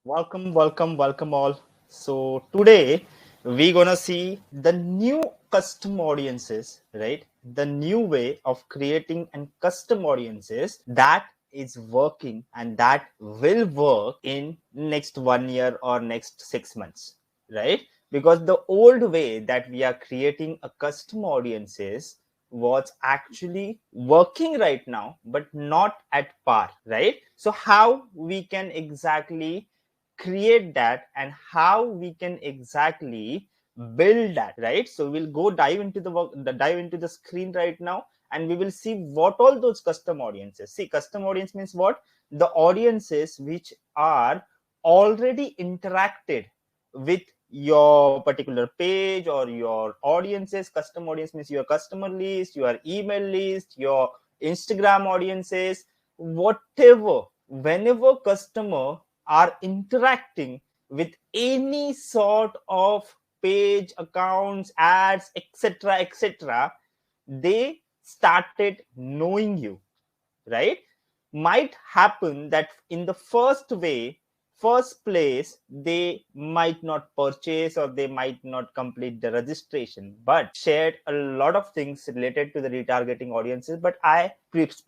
Welcome all. So today we're gonna see the new custom audiences, right? The new way of creating and custom audiences that is working and that will work in next 1 year or next 6 months, right? Because the old way that we are creating a custom audiences was actually working right now, but not at par, right? So how we can exactly create that and how we can exactly build that, right? So we'll go dive into dive into the screen right now, and we will see what all those custom audiences. See, custom audience means what? The audiences which are already interacted with your particular page or your audiences. Custom audience means your customer list, your email list, your Instagram audiences, whatever. Whenever customer are interacting with any sort of page, accounts, ads, etc., they started knowing you, right? Might happen that in the first place, they might not purchase or they might not complete the registration, but shared a lot of things related to the retargeting audiences. But I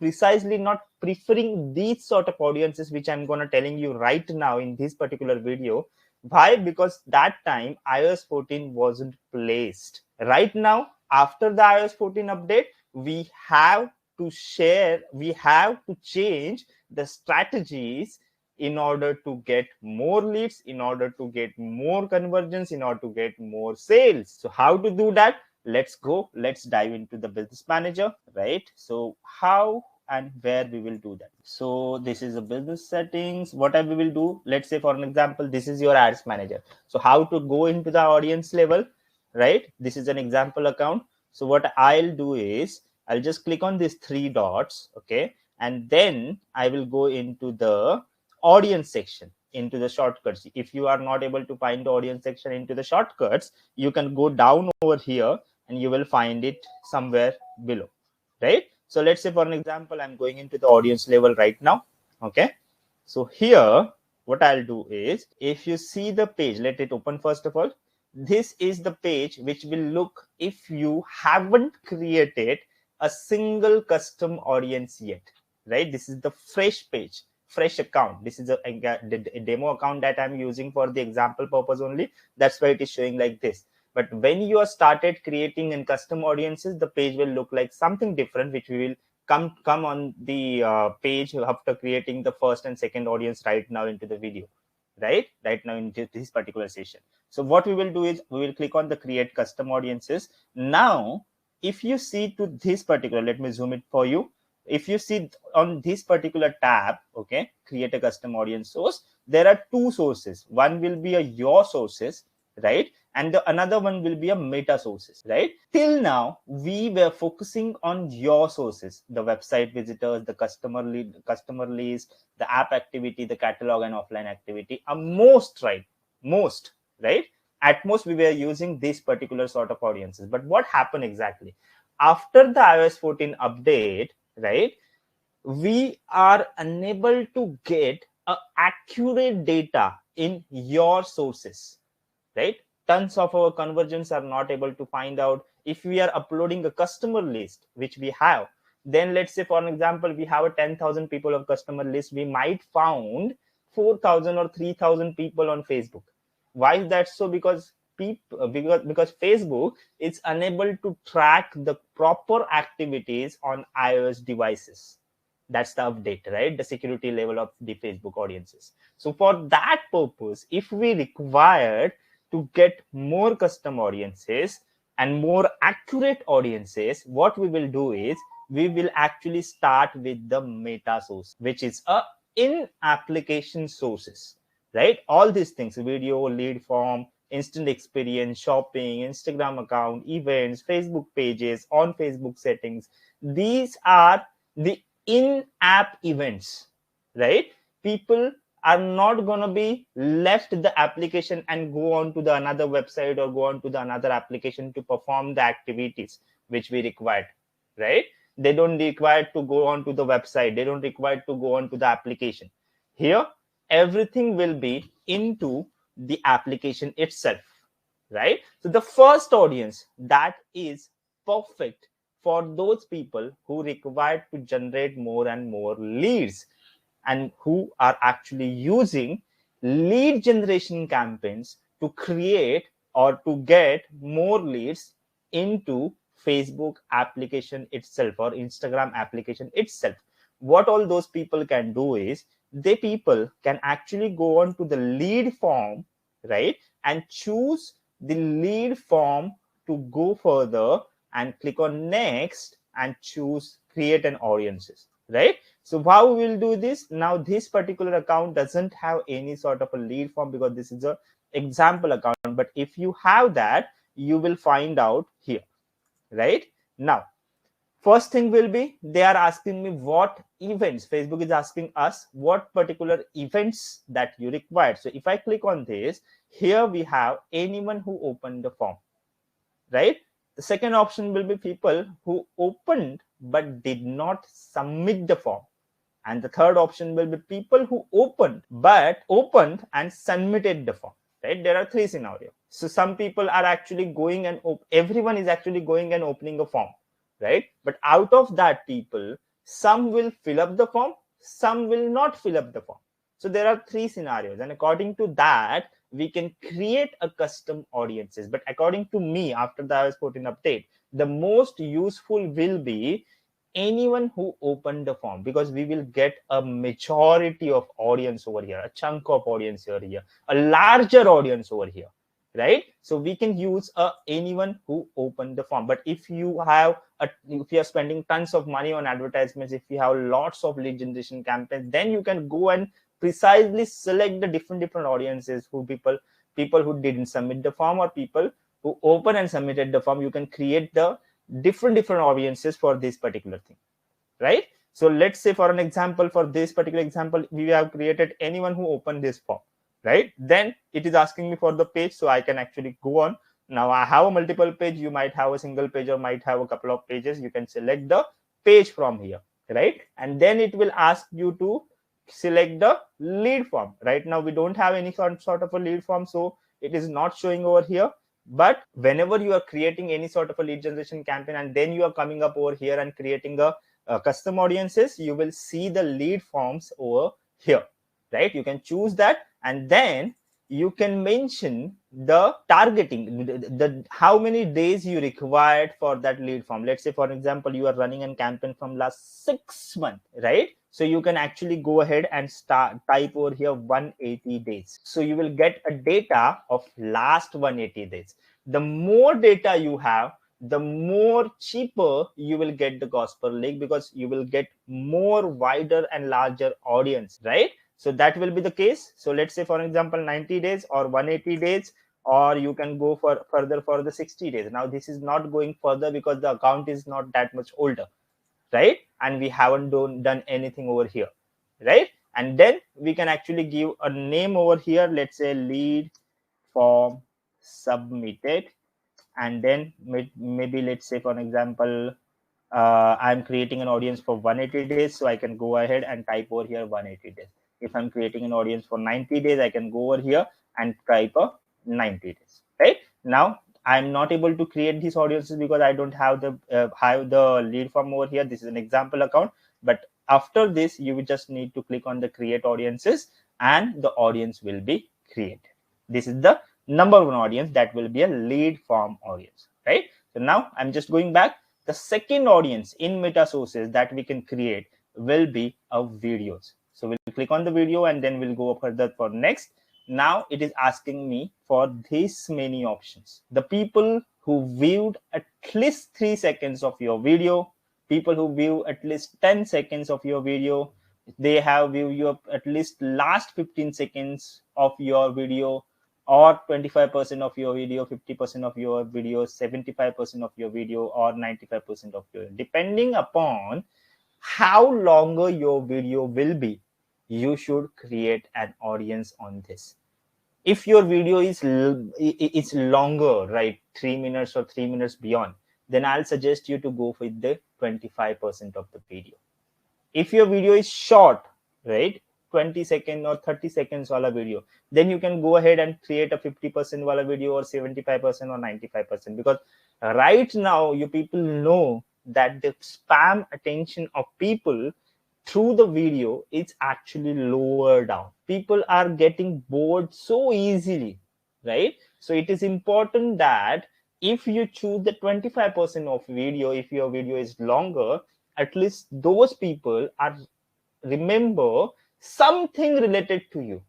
precisely not preferring these sort of audiences, which I'm gonna telling you right now in this particular video. Why? Because that time iOS 14 wasn't placed. Right now, after the iOS 14 update, we have to change the strategies in order to get more leads, in order to get more conversions, in order to get more sales. So how to do that? Let's dive into the business manager, right? So how and where we will do that. So this is the business settings. What we will do, let's say for an example, this is your ads manager. So how to go into the audience level, right? This is an example account. So what I'll do is I'll just click on these three dots, okay, and then I will go into the audience section, into the shortcuts. If you are not able to find the audience section into the shortcuts, you can go down over here and you will find it somewhere below, right? So let's say for an example, I'm going into the audience level right now, okay. So here what I'll do is, if you see the page, let it open first of all. This is the page which will look if you haven't created a single custom audience yet, right? This is the fresh page, fresh account. This is a demo account that I'm using for the example purpose only. That's why it is showing like this. But when you are started creating in custom audiences, the page will look like something different, which we will come on the page after creating the first and second audience right now into the video, right now into this particular session. So what we will do is we will click on the create custom audiences. Now if you see to this particular, let me zoom it for you. If you see on this particular tab, okay, create a custom audience source, there are two sources. One will be your sources, right, and the another one will be a meta sources, right? Till now we were focusing on your sources, the website visitors, the customer list, the app activity, the catalog and offline activity are most, right? At most we were using this particular sort of audiences. But what happened exactly after the iOS 14 update, right? We are unable to get accurate data in your sources, right? Tons of our conversions are not able to find out. If we are uploading a customer list, which we have, then let's say for an example, we have a 10,000 people of customer list, we might found 4,000 or 3,000 people on Facebook. Why is that so? Because because Facebook is unable to track the proper activities on iOS devices. That's the update, right? The security level of the Facebook audiences. So for that purpose, if we required to get more custom audiences and more accurate audiences, what we will do is we will actually start with the meta source, which is a in application sources, right? All these things, video, lead form, instant experience, shopping, Instagram account, events, Facebook pages, on Facebook settings, these are the in-app events, right? People are not going to be left the application and go on to the another website or go on to the another application to perform the activities which we required, right? They don't require to go on to the website, they don't require to go on to the application. Here everything will be into the application itself, right? So the first audience that is perfect for those people who require to generate more and more leads and who are actually using lead generation campaigns to create or to get more leads into Facebook application itself or Instagram application itself. What all those people can do is they people can actually go on to the lead form, right, and choose the lead form to go further and click on next and choose create an audiences, right? So how we will do this now? This particular account doesn't have any sort of a lead form because this is a example account, but if you have that, you will find out here, right? Now first thing will be they are asking me what events. Facebook is asking us what particular events that you require. So if I click on this, here we have anyone who opened the form, right? The second option will be people who opened but did not submit the form. And the third option will be people who opened and submitted the form, right? There are three scenarios. So some people are actually going and everyone is actually going and opening a form, right? But out of that people, some will fill up the form, some will not fill up the form. So there are three scenarios, and according to that we can create a custom audiences. But according to me, after the iOS 14 update, the most useful will be anyone who opened the form, because we will get a majority of audience over here, a chunk of audience over here, a larger audience over here, right? So we can use anyone who opened the form. But if you are spending tons of money on advertisements, if you have lots of lead generation campaigns, then you can go and precisely select the different audiences, who people who didn't submit the form or people who open and submitted the form. You can create the different audiences for this particular thing, right? So let's say for an example, for this particular example, we have created anyone who opened this form, right? Then it is asking me for the page, so I can actually go on. Now I have a multiple page, you might have a single page or might have a couple of pages. You can select the page from here, right? And then it will ask you to select the lead form. Right now we don't have any sort of a lead form, so it is not showing over here. But whenever you are creating any sort of a lead generation campaign and then you are coming up over here and creating a custom audiences, you will see the lead forms over here, right? You can choose that, and then you can mention the targeting, the how many days you required for that lead form. Let's say for example you are running a campaign from last 6 months, right? So you can actually go ahead and type over here 180 days. So you will get a data of last 180 days. The more data you have, the more cheaper you will get the cost per link, because you will get more wider and larger audience, right? So that will be the case. So let's say for example 90 days or 180 days, or you can go for further for the 60 days. Now this is not going further because the account is not that much older, right? And we haven't done anything over here, right? And then we can actually give a name over here. Let's say lead form submitted, and then maybe let's say for example I'm creating an audience for 180 days, so I can go ahead and type over here 180 days. If I'm creating an audience for 90 days, I can go over here and type a 90 days, right? Now I'm not able to create these audiences because I don't have the lead form over here. This is an example account, but after this you will just need to click on the create audiences and the audience will be created. This is the number one audience, that will be a lead form audience, right? So now I'm just going back. The second audience in meta sources that we can create will be videos. So we'll click on the video and then we'll go further for next. Now it is asking me for this many options. The people who viewed at least 3 seconds of your video, people who view at least 10 seconds of your video, they have viewed your at least last 15 seconds of your video, or 25% of your video, 50% of your video, 75% of your video, or 95% of your, depending upon how longer your video will be, you should create an audience on this. If your video is longer, right, 3 minutes or 3 minutes beyond, then I'll suggest you to go with the 25% of the video. If your video is short, right, 20 second or 30 seconds wala video, then you can go ahead and create a 50% wala video or 75% or 95%, because right now you people know that the spam attention of people through the video is actually lower down. People are getting bored so easily, right? So it is important that if you choose the 25% of video, if your video is longer, at least those people are remember something related to you,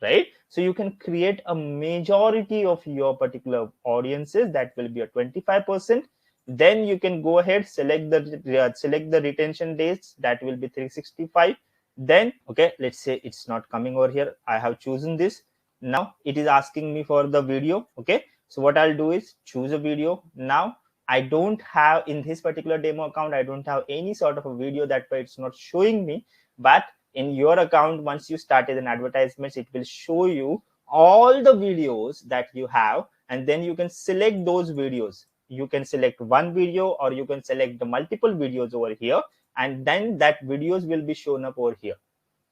right? So you can create a majority of your particular audiences, that will be a 25%. Then you can go ahead, select the retention dates, that will be 365. Then okay, let's say it's not coming over here, I have chosen this. Now it is asking me for the video. Okay, so what I'll do is choose a video. Now I don't have, in this particular demo account, I don't have any sort of a video, that way it's not showing me. But in your account, once you started an advertisement, it will show you all the videos that you have, and then you can select those videos. You can select one video, or you can select the multiple videos over here, and then that videos will be shown up over here,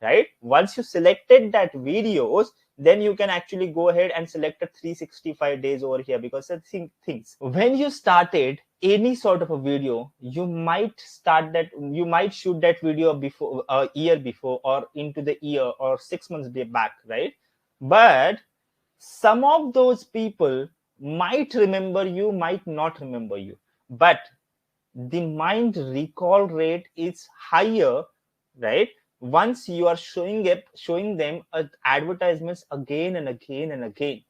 right? Once you selected that videos, then you can actually go ahead and select a 365 days over here, because the things, when you started any sort of a video, you might shoot that video before a year before, or into the year, or 6 months back, right? But some of those people might remember you, might not remember you, but the mind recall rate is higher, right? Once you are showing them advertisements again and again and again,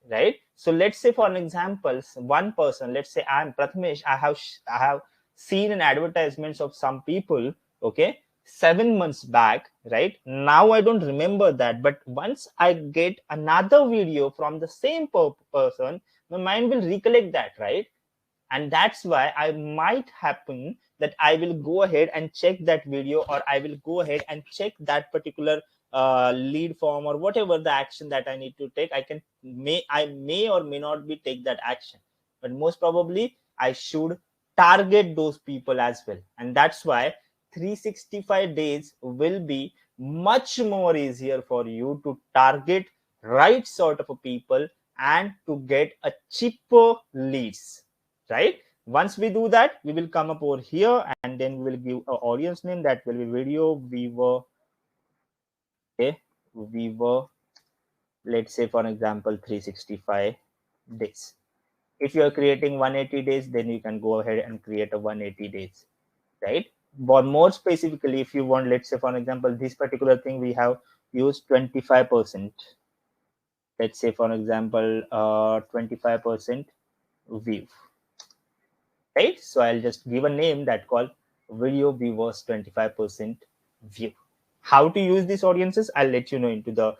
right? So let's say, for an example, one person, let's say I'm Prathamesh, I have seen an advertisements of some people, okay, 7 months back, right? Now I don't remember that, but once I get another video from the same person, my mind will recollect that, right? And that's why I might happen that I will go ahead and check that video, or I will go ahead and check that particular lead form, or whatever the action that I need to take. I may or may not be take that action, but most probably I should target those people as well. And that's why 365 days will be much more easier for you to target right sort of people and to get a cheaper leads, right? Once we do that, we will come up over here, and then we will give an audience name, that will be video viewer. Okay, viewer, let's say for example 365 days. If you are creating 180 days, then you can go ahead and create a 180 days, right? But more specifically, if you want, let's say for example, this particular thing we have used 25%. Let's say for example 25% view, right? So I'll just give a name that called video viewers 25% view. How to use these audiences, I'll let you know into the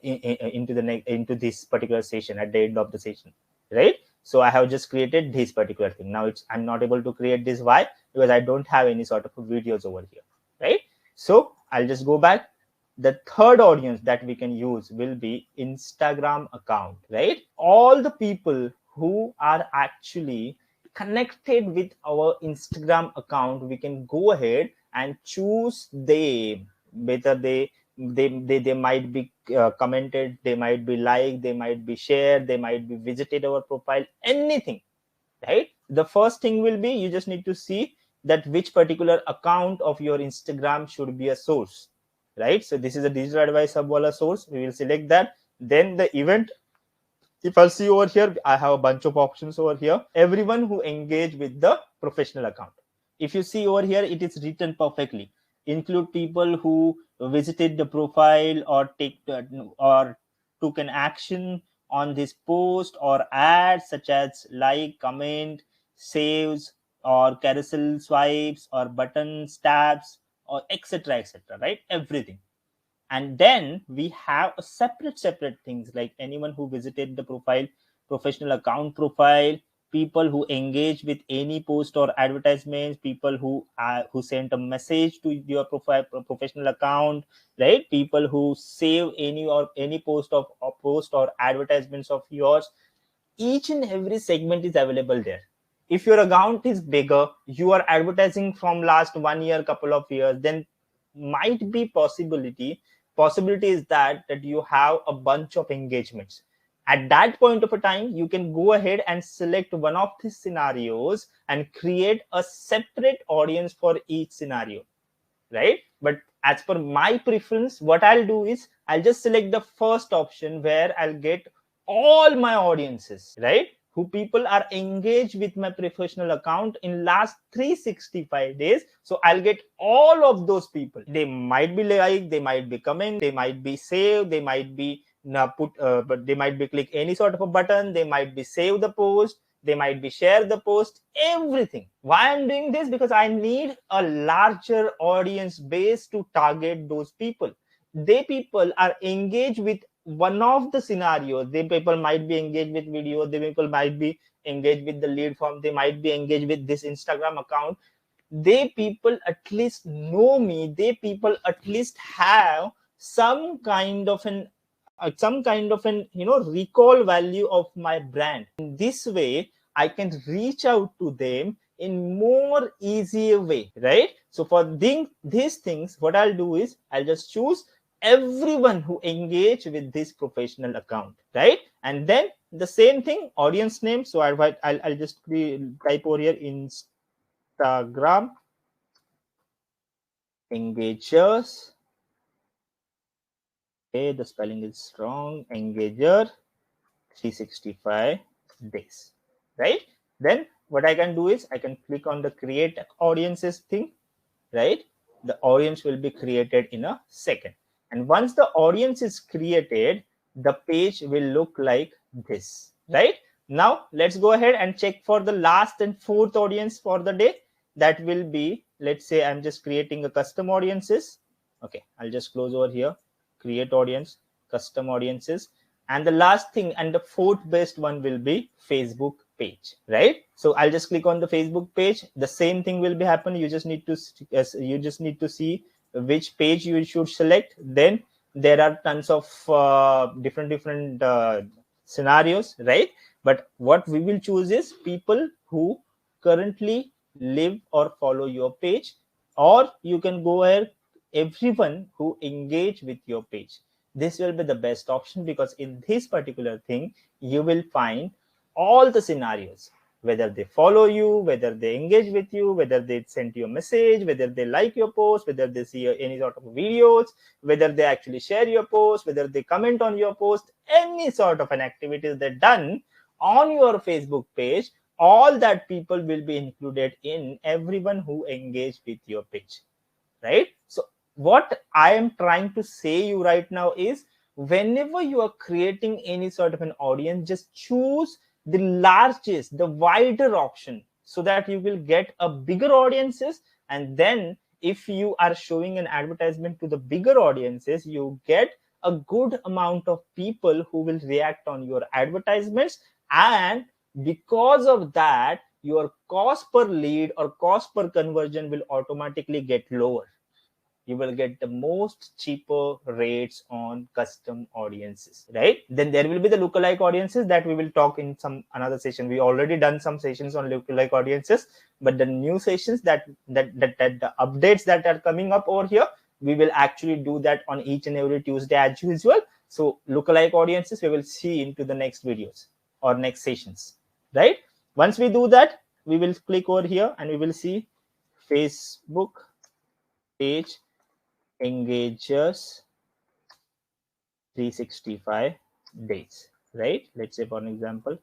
into this particular session, at the end of the session, right? So I have just created this particular thing. Now I'm not able to create this. Why? Because I don't have any sort of videos over here, right? So I'll just go back. The third audience that we can use will be Instagram account, right? All the people who are actually connected with our Instagram account, we can go ahead and choose them, whether they might be commented, they might be liked, they might be shared, they might be visited our profile, anything, right? The first thing will be, you just need to see that which particular account of your Instagram should be a source, right? So this is a digital advice hub wala source. We will select that. Then the event, if I'll see over here, I have a bunch of options over here. Everyone who engage with the professional account. If you see over here, it is written perfectly. Include people who visited the profile, or took an action on this post or ad, such as like, comment, saves, or carousel swipes, or buttons, tabs, or etc., right? Everything. And then we have a separate things, like anyone who visited the profile, professional account profile, people who engage with any post or advertisements, people who sent a message to your profile professional account, right? People who save any post or advertisements of yours. Each and every segment is available there. If your account is bigger, you are advertising from last 1 year, couple of years, then might be possibility possibility is that you have a bunch of engagements. At that point of a time, you can go ahead and select one of these scenarios and create a separate audience for each scenario, right? But as per my preference, what I'll do is I'll just select the first option where I'll get all my audiences, right? Who people are engaged with my professional account in last 365 days. So I'll get all of those people. They might be like, they might be comment, they might be save, they might be but they might be click any sort of a button, they might be save the post, they might be share the post, everything. Why I'm doing this? Because I need a larger audience base to target those people. They people are engaged with one of the scenarios. They people might be engaged with video, they people might be engaged with the lead form, they might be engaged with this Instagram account. They people at least know me, they people at least have some kind of an recall value of my brand. In this way I can reach out to them in more easier way, right? So for these things, what I'll do is I'll just choose everyone who engage with this professional account, right? And then the same thing, audience name. So I'll just type over here Instagram engagers. Okay, the spelling is wrong. Engager 365 days, right? Then what I can do is I can click on the create audiences thing, right? The audience will be created in a second. And once the audience is created, the page will look like this, right? Now let's go ahead and check for the last and fourth audience for the day. That will be, let's say I'm just creating a custom audiences. Okay, I'll just close over here, create audience, custom audiences. And the last thing and the fourth best one will be Facebook page, right? So I'll just click on the Facebook page. The same thing will be happen. You just need to see which page you should select. Then there are tons of different scenarios, right? But what we will choose is people who currently live or follow your page, or you can go ahead everyone who engage with your page. This will be the best option, because in this particular thing you will find all the scenarios, whether they follow you, whether they engage with you, whether they send you a message, whether they like your post, whether they see any sort of videos, whether they actually share your post, whether they comment on your post, any sort of an activity they're done on your Facebook page. All that people will be included in everyone who engage with your page, right? So what I am trying to say you right now is, whenever you are creating any sort of an audience, just choose the largest, the wider option, so that you will get a bigger audiences. And then if you are showing an advertisement to the bigger audiences, you get a good amount of people who will react on your advertisements. And because of that, your cost per lead or cost per conversion will automatically get lower. You will get the most cheaper rates on custom audiences, right? Then there will be the lookalike audiences that we will talk in some another session. We already done some sessions on lookalike audiences, but the new sessions that the updates that are coming up over here, we will actually do that on each and every Tuesday as usual. So lookalike audiences we will see into the next videos or next sessions, right? Once we do that, we will click over here and we will see Facebook page engagers 365 days, right? Let's say for an example,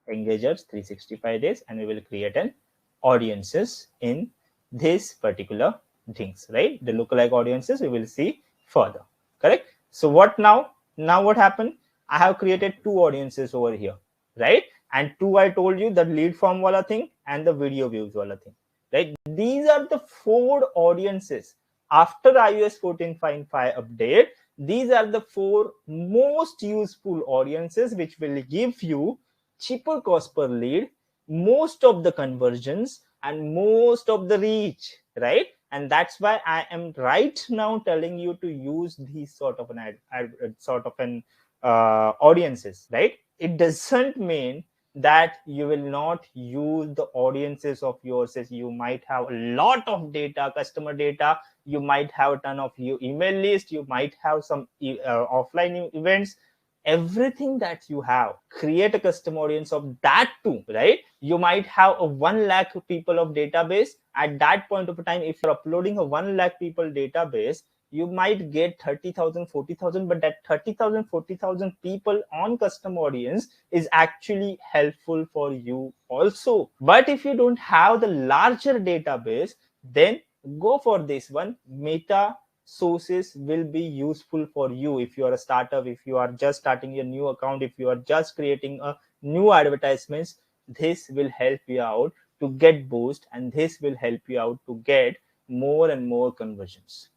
engagers 365 days, and we will create an audiences in this particular things, right? The lookalike audiences we will see further, correct? So what now what happened? I have created two audiences over here, right? And two, I told you, the lead form wala thing and the video views wala thing, right? These are the four audiences after iOS 14.5 update. These are the four most useful audiences which will give you cheaper cost per lead, most of the conversions, and most of the reach, right? And that's why I am right now telling you to use these sort of an audiences, right? It doesn't mean that you will not use the audiences of yours. You might have a lot of data, customer data, you might have a ton of email list, you might have some offline events, everything that you have, create a custom audience of that too, right? You might have a 1 lakh people of database. At that point of time, if you're uploading a 1 lakh people database, you might get 30,000, 40,000, but that 30,000, 40,000 people on custom audience is actually helpful for you also. But if you don't have the larger database, then go for this one. Meta sources will be useful for you if you are a startup, if you are just starting your new account, if you are just creating a new advertisements. This will help you out to get boost, and this will help you out to get more and more conversions.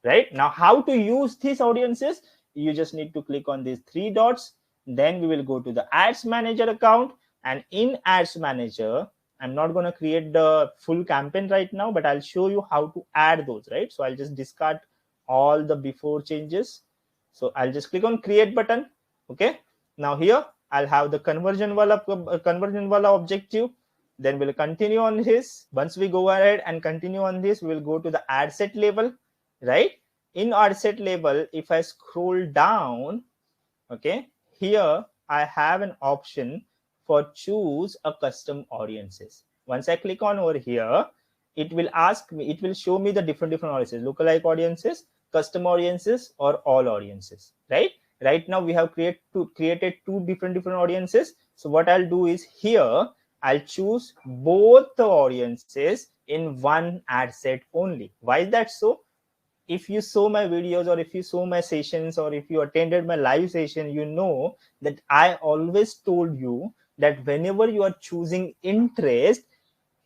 Right now, how to use these audiences? You just need to click on these three dots. Then we will go to the ads manager account, and in ads manager, I'm not going to create the full campaign right now, but I'll show you how to add those, right? So I'll just discard all the before changes. So I'll just click on create button. Okay, now here I'll have the conversion wala objective. Then we'll continue on this. Once we go ahead and continue on this, we will go to the ad set label, right? In ad set label, if I scroll down, okay, here I have an option for choose a custom audiences. Once I click on over here, it will ask me, it will show me the different audiences, lookalike audiences, custom audiences, or all audiences, right? Right now we have created two different audiences. So what I'll do is here I'll choose both the audiences in one ad set only. Why is that so? If you saw my videos, or if you saw my sessions, or if you attended my live session, you know that I always told you that whenever you are choosing interest,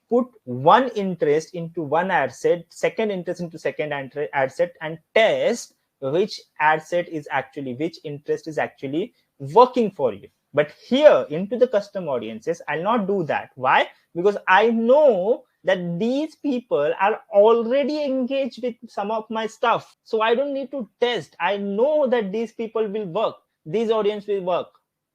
put one interest into one ad set, second interest into second ad set, and test which ad set is actually, which interest is actually working for you. But here into the custom audiences, I'll not do that. Why? Because I know that these people are already engaged with some of my stuff. So I don't need to test. I know that these people will work. These audience will work,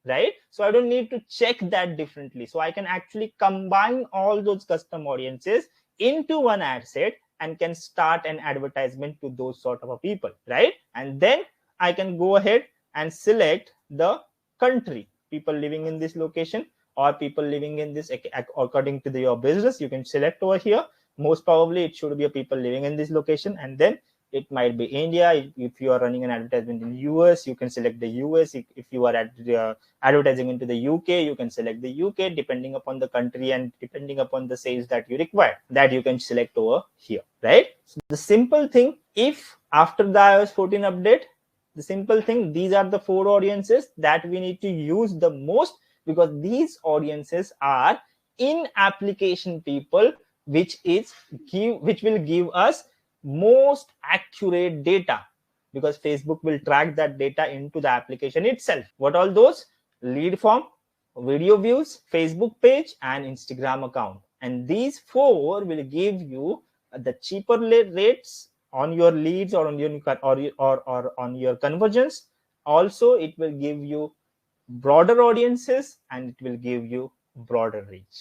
right? So I don't need to check that differently. So I can actually combine all those custom audiences into one ad set and can start an advertisement to those sort of people, right? And then I can go ahead and select the country, people living in this location, or people living in this according to your business. You can select over here. Most probably it should be a people living in this location, and then it might be India. If you are running an advertisement in US, you can select the US. If you are advertising into the UK, you can select the UK, depending upon the country and depending upon the sales that you require, that you can select over here, right? So the simple thing, if after the iOS 14 update, the simple thing, these are the four audiences that we need to use the most, because these audiences are in application people, which will give us most accurate data, because Facebook will track that data into the application itself. What all those? Lead form, video views, Facebook page, and Instagram account. And these four will give you the cheaper rates on your leads, or on your or on your conversions. Also, it will give you broader audiences, and it will give you broader reach.